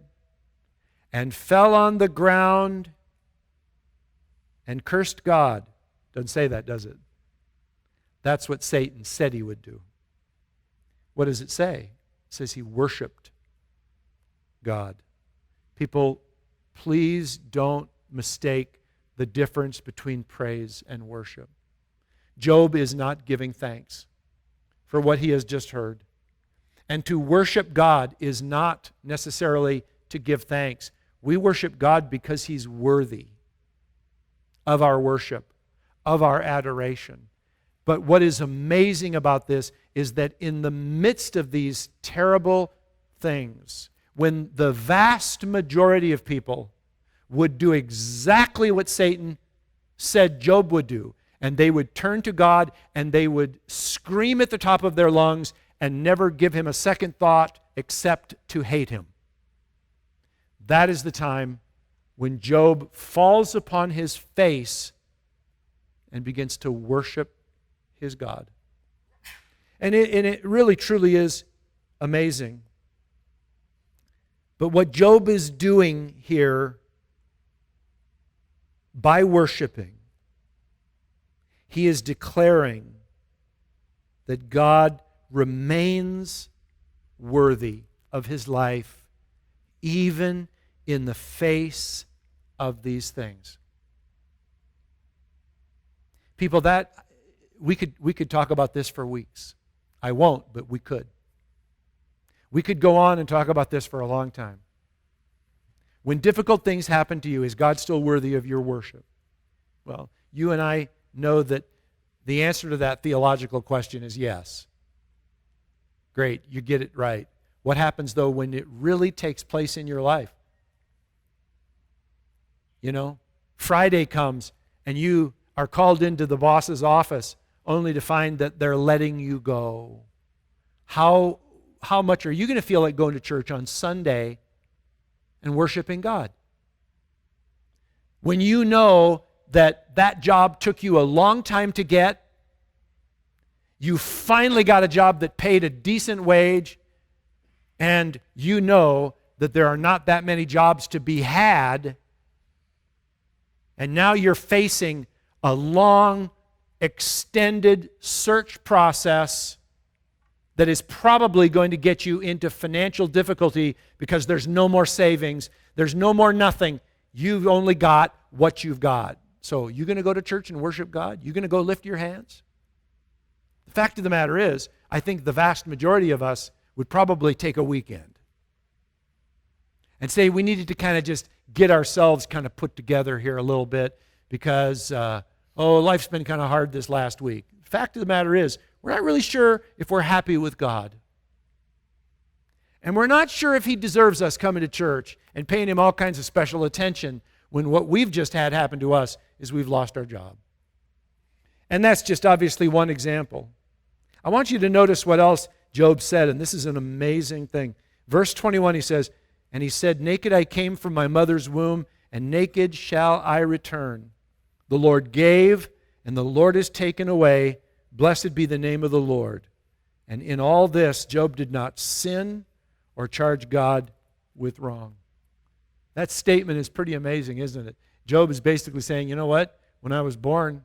Speaker 1: and fell on the ground and cursed God. Doesn't say that, does it? That's what Satan said he would do. What does it say? It says he worshiped God. People, please don't mistake the difference between praise and worship. Job is not giving thanks for what he has just heard. And to worship God is not necessarily to give thanks. We worship God because he's worthy of our worship, of our adoration. But what is amazing about this is that in the midst of these terrible things, when the vast majority of people would do exactly what Satan said Job would do, and they would turn to God and they would scream at the top of their lungs and never give him a second thought except to hate him. That is the time when Job falls upon his face and begins to worship his God. And it really truly is amazing. But what Job is doing here by worshiping, he is declaring that God remains worthy of his life even in the face of these things. People, that we could talk about this for weeks. I won't, but we could. We could go on and talk about this for a long time. When difficult things happen to you, is God still worthy of your worship? Well, you and I know that the answer to that theological question is yes. Great, you get it right. What happens, though, when it really takes place in your life? You know, Friday comes and you are called into the boss's office only to find that they're letting you go. How much are you going to feel like going to church on Sunday and worshiping God? When you know that job took you a long time to get, you finally got a job that paid a decent wage, and you know that there are not that many jobs to be had, and now you're facing a long, extended search process that is probably going to get you into financial difficulty because there's no more savings, there's no more nothing. You've only got what you've got. So you going to go to church and worship God? You going to go lift your hands? The fact of the matter is, I think the vast majority of us would probably take a weekend and say we needed to kind of just get ourselves kind of put together here a little bit because, life's been kind of hard this last week. The fact of the matter is, we're not really sure if we're happy with God. And we're not sure if he deserves us coming to church and paying him all kinds of special attention when what we've just had happen to us is we've lost our job. And that's just obviously one example. I want you to notice what else Job said, and this is an amazing thing. Verse 21, he says, and he said, naked I came from my mother's womb, and naked shall I return. The Lord gave, and the Lord has taken away. Blessed be the name of the Lord. And in all this, Job did not sin or charge God with wrong. That statement is pretty amazing, isn't it? Job is basically saying, you know what? When I was born,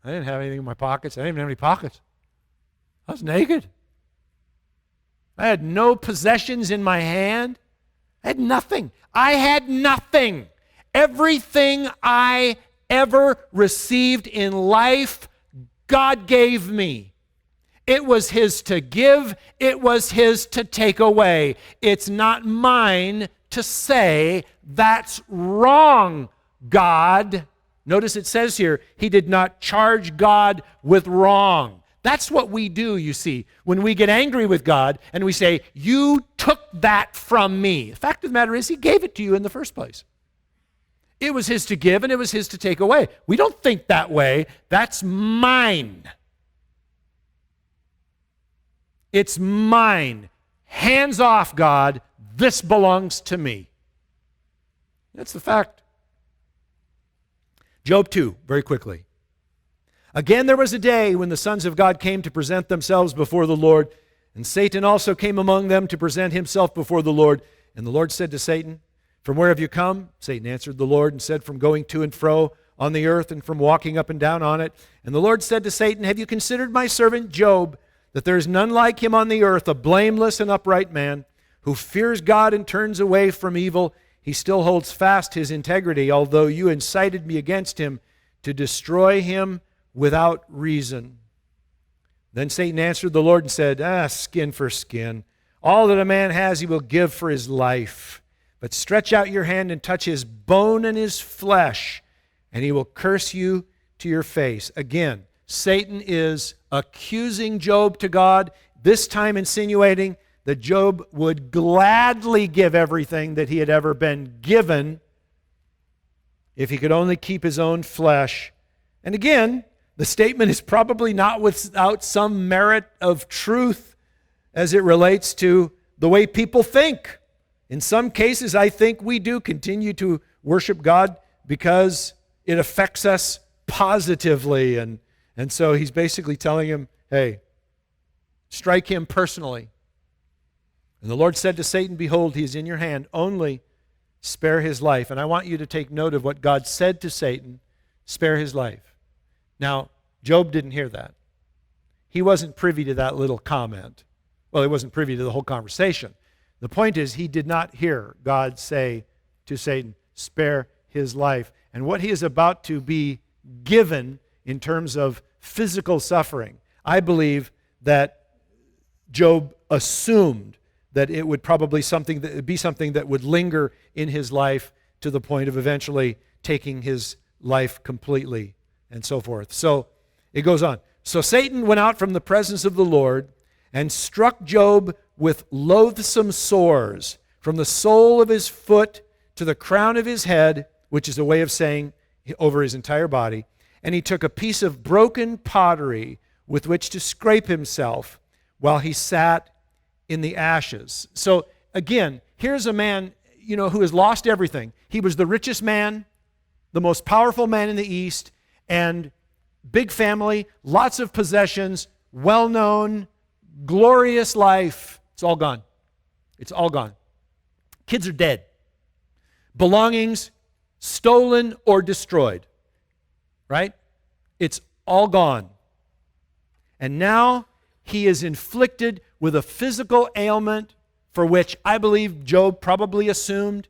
Speaker 1: I didn't have anything in my pockets. I didn't even have any pockets. I was naked. I had no possessions in my hand. I had nothing. I had nothing. Everything I ever received in life, God gave me. It was His to give. It was His to take away. It's not mine to say, that's wrong, God. Notice it says here, he did not charge God with wrong. That's what we do, you see, when we get angry with God and we say, you took that from me. The fact of the matter is, he gave it to you in the first place. It was his to give and it was his to take away. We don't think that way. That's mine. It's mine. Hands off, God. This belongs to me. That's the fact. Job 2, very quickly. Again, there was a day when the sons of God came to present themselves before the Lord, and Satan also came among them to present himself before the Lord. And the Lord said to Satan, from where have you come? Satan answered the Lord and said, from going to and fro on the earth and from walking up and down on it. And the Lord said to Satan, have you considered my servant Job, that there is none like him on the earth, a blameless and upright man, who fears God and turns away from evil? He still holds fast his integrity, although you incited me against him to destroy him without reason. Then Satan answered the Lord and said, skin for skin. All that a man has he will give for his life. But stretch out your hand and touch his bone and his flesh, and he will curse you to your face. Again, Satan is accusing Job to God, this time insinuating that Job would gladly give everything that he had ever been given if he could only keep his own flesh. And again, the statement is probably not without some merit of truth as it relates to the way people think. In some cases, I think we do continue to worship God because it affects us positively. And so he's basically telling him, hey, strike him personally. And the Lord said to Satan, behold, he is in your hand. Only spare his life. And I want you to take note of what God said to Satan, spare his life. Now, Job didn't hear that. He wasn't privy to that little comment. Well, he wasn't privy to the whole conversation. The point is, he did not hear God say to Satan, spare his life. And what he is about to be given in terms of physical suffering, I believe that Job assumed that it would probably be something that would linger in his life to the point of eventually taking his life completely and so forth. So it goes on. So Satan went out from the presence of the Lord and struck Job with loathsome sores from the sole of his foot to the crown of his head, which is a way of saying over his entire body. And he took a piece of broken pottery with which to scrape himself while he sat in the ashes. So again, here's a man, who has lost everything. He was the richest man, the most powerful man in the East, and big family, lots of possessions, well-known, glorious life. It's all gone. It's all gone. Kids are dead. Belongings stolen or destroyed. Right? It's all gone. And now he is inflicted with a physical ailment for which I believe Job probably assumed,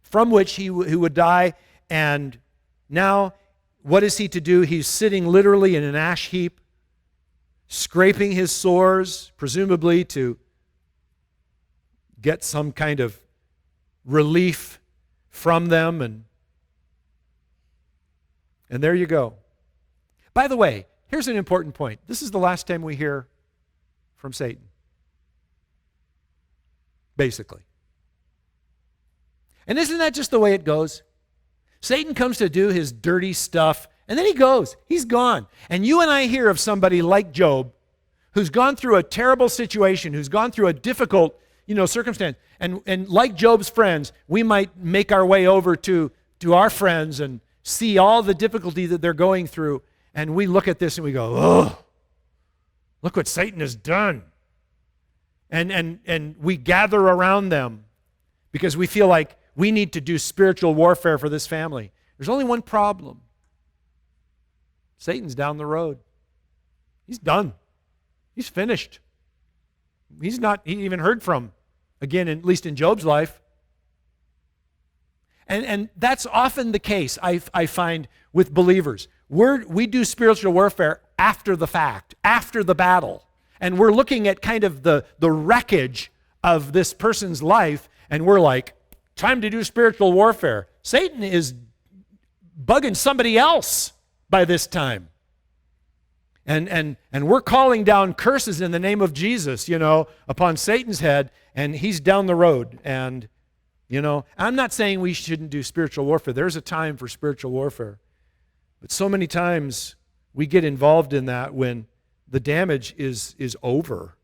Speaker 1: from which he would die. And now, what is he to do? He's sitting literally in an ash heap, scraping his sores, presumably to get some kind of relief from them. And there you go. By the way, here's an important point. This is the last time we hear from Satan. Basically. And isn't that just the way it goes? Satan comes to do his dirty stuff, and then he goes. He's gone. And you and I hear of somebody like Job, who's gone through a terrible situation, who's gone through a difficult circumstance. And like Job's friends, we might make our way over to our friends and see all the difficulty that they're going through. And we look at this and we go, oh, look what Satan has done. And we gather around them because we feel like we need to do spiritual warfare for this family. There's only one problem. Satan's down the road. He's done. He's finished. He's not even heard from again, at least in Job's life. And that's often the case, I find, with believers. We do spiritual warfare after the fact, after the battle. And we're looking at kind of the wreckage of this person's life, and we're like, time to do spiritual warfare. Satan is bugging somebody else by this time. And we're calling down curses in the name of Jesus, upon Satan's head, and he's down the road. And, I'm not saying we shouldn't do spiritual warfare. There's a time for spiritual warfare. But so many times we get involved in that when the damage is over.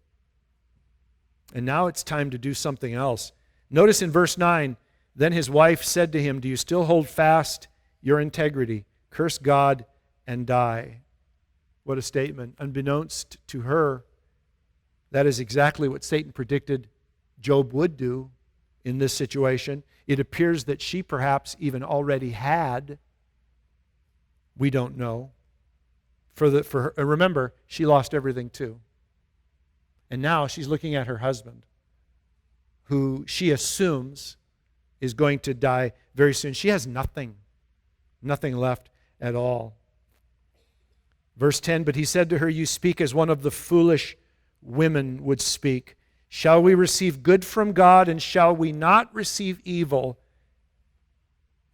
Speaker 1: And now it's time to do something else. Notice in verse 9, then his wife said to him, do you still hold fast your integrity? Curse God and die. What a statement. Unbeknownst to her, that is exactly what Satan predicted Job would do in this situation. It appears that she perhaps even already had. We don't know. For her, remember, she lost everything too. And now she's looking at her husband, who she assumes is going to die very soon. She has nothing left at all. Verse 10, but he said to her, you speak as one of the foolish women would speak. Shall we receive good from God, and shall we not receive evil?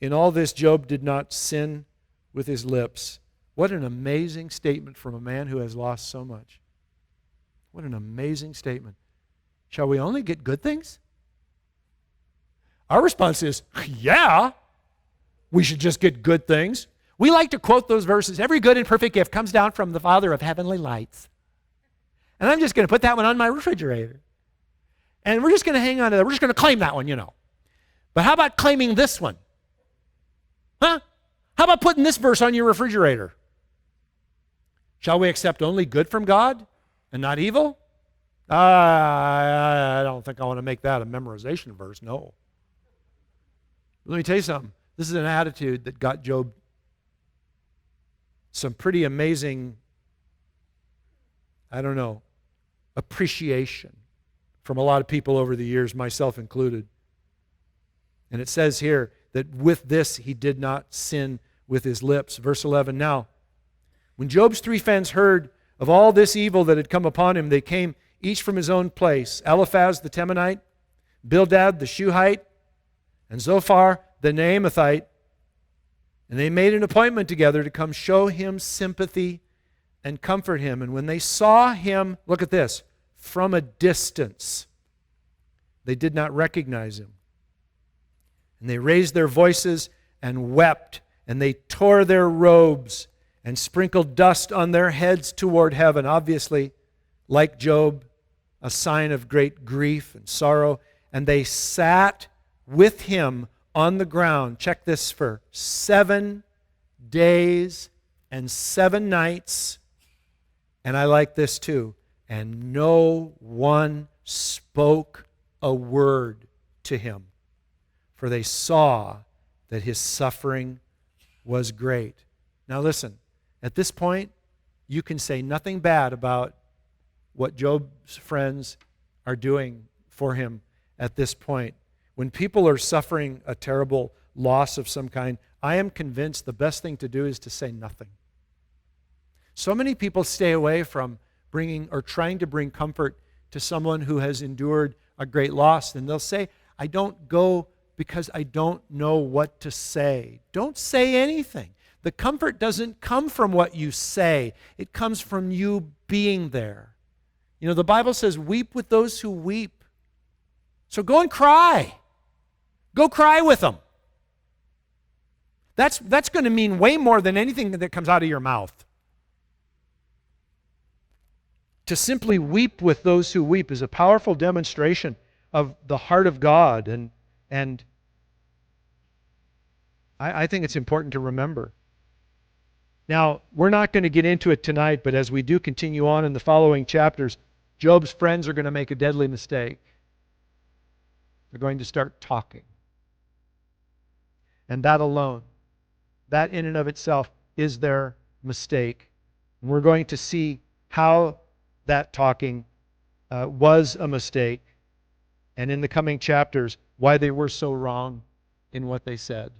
Speaker 1: In all this, Job did not sin with his lips. What an amazing statement from a man who has lost so much. What an amazing statement. Shall we only get good things? Our response is, yeah, we should just get good things. We like to quote those verses. Every good and perfect gift comes down from the Father of heavenly lights. And I'm just going to put that one on my refrigerator. And we're just going to hang on to that. We're just going to claim that one, But how about claiming this one? Huh? How about putting this verse on your refrigerator? Shall we accept only good from God and not evil? I don't think I want to make that a memorization verse, no. Let me tell you something. This is an attitude that got Job some pretty amazing, appreciation from a lot of people over the years, myself included. And it says here that with this he did not sin with his lips. Verse 11, now, when Job's 3 friends heard of all this evil that had come upon him, they came each from his own place. Eliphaz the Temanite, Bildad the Shuhite, and Zophar the Naamathite. And they made an appointment together to come show him sympathy and comfort him. And when they saw him, look at this, from a distance, they did not recognize him. And they raised their voices and wept, and they tore their robes and sprinkled dust on their heads toward heaven. Obviously, like Job, a sign of great grief and sorrow. And they sat with him on the ground, check this, for 7 days and 7 nights. And I like this too. And no one spoke a word to him, for they saw that his suffering was great. Now listen, at this point, you can say nothing bad about what Job's friends are doing for him at this point. When people are suffering a terrible loss of some kind, I am convinced the best thing to do is to say nothing. So many people stay away from bringing or trying to bring comfort to someone who has endured a great loss, and they'll say, I don't go because I don't know what to say. Don't say anything. The comfort doesn't come from what you say. It comes from you being there. The Bible says, weep with those who weep. So go and cry. Go cry with them. That's going to mean way more than anything that comes out of your mouth. To simply weep with those who weep is a powerful demonstration of the heart of God. And I think it's important to remember. Now, we're not going to get into it tonight, but as we do continue on in the following chapters, Job's friends are going to make a deadly mistake. They're going to start talking. And that alone, that in and of itself, is their mistake. And we're going to see how that talking was a mistake, and in the coming chapters, why they were so wrong in what they said.